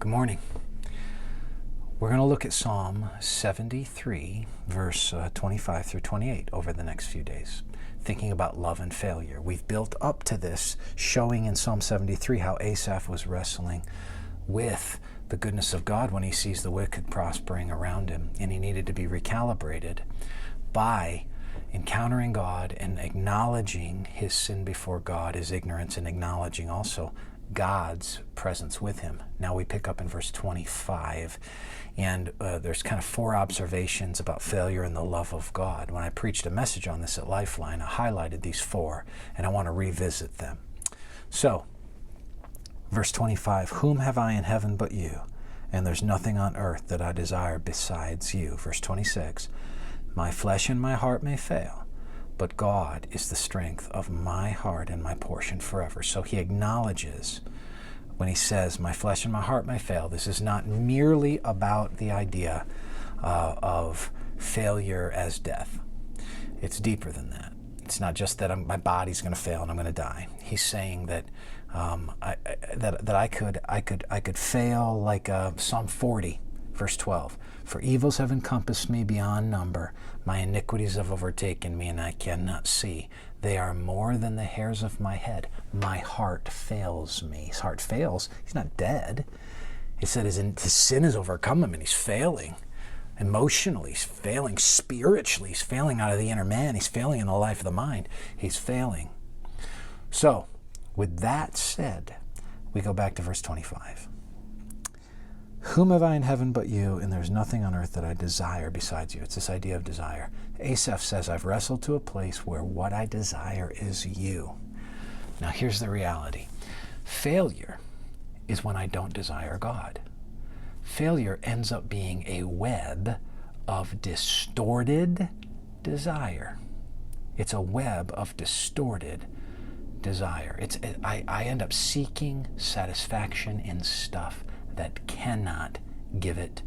Good morning. We're going to look at Psalm 73, verse 25 through 28 over the next few days, thinking about love and failure. We've built up to this, showing in Psalm 73 how Asaph was wrestling with the goodness of God when he sees the wicked prospering around him, and he needed to be recalibrated by encountering God and acknowledging his sin before God, his ignorance, and acknowledging also God's presence with him. Now we pick up in verse 25, and there's kind of four observations about failure and the love of God. When I preached a message on this at Lifeline, I highlighted these four, and I want to revisit them. So, verse 25, whom have I in heaven but you? And there's nothing on earth that I desire besides you. Verse 26, my flesh and my heart may fail, but God is the strength of my heart and my portion forever. So he acknowledges when he says, my flesh and my heart may fail, this is not merely about the idea of failure as death. It's deeper than that. It's not just that my body's going to fail and I'm going to die. He's saying that I could fail like Psalm 40, verse 12. For evils have encompassed me beyond number. My iniquities have overtaken me, and I cannot see. They are more than the hairs of my head. My heart fails me. His heart fails. He's not dead. He said his sin has overcome him, and he's failing. Emotionally, he's failing. Spiritually, he's failing out of the inner man. He's failing in the life of the mind. He's failing. So, with that said, we go back to verse 25. Whom have I in heaven but you, and there's nothing on earth that I desire besides you. It's this idea of desire. Asaph says, I've wrestled to a place where what I desire is you. Now here's the reality. Failure is when I don't desire God. Failure ends up being a web of distorted desire. It's a web of distorted desire. I end up seeking satisfaction in stuff that cannot give it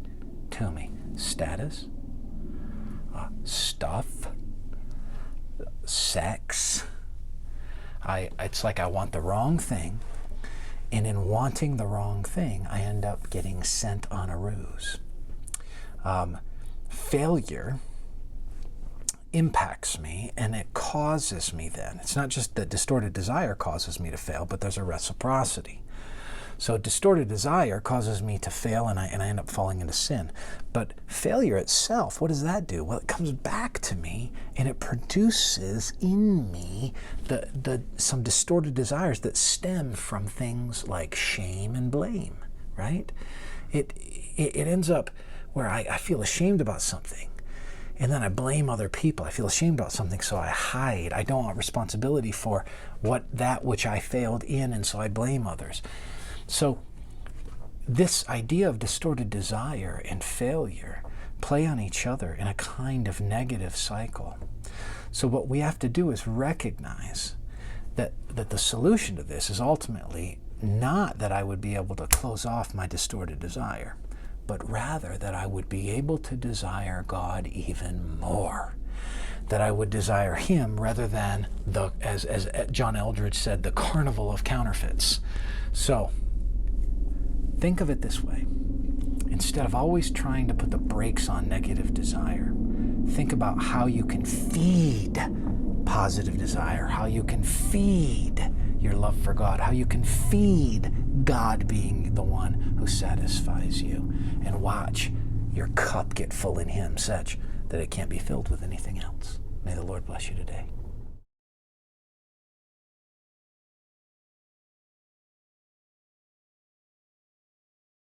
to me. Status, stuff, sex. It's like I want the wrong thing, and in wanting the wrong thing, I end up getting sent on a ruse. Failure impacts me, and it causes me then. It's not just that distorted desire causes me to fail, but there's a reciprocity. So distorted desire causes me to fail, and I end up falling into sin. But failure itself, what does that do? Well, it comes back to me, and it produces in me some distorted desires that stem from things like shame and blame, right? It ends up where I feel ashamed about something, and then I blame other people. I feel ashamed about something, so I hide. I don't want responsibility for that which I failed in, and so I blame others. So this idea of distorted desire and failure play on each other in a kind of negative cycle. So what we have to do is recognize that the solution to this is ultimately not that I would be able to close off my distorted desire, but rather that I would be able to desire God even more. That I would desire him rather than as John Eldredge said, the carnival of counterfeits. So think of it this way. Instead of always trying to put the brakes on negative desire, think about how you can feed positive desire, how you can feed your love for God, how you can feed God being the one who satisfies you, and watch your cup get full in him such that it can't be filled with anything else. May the Lord bless you today.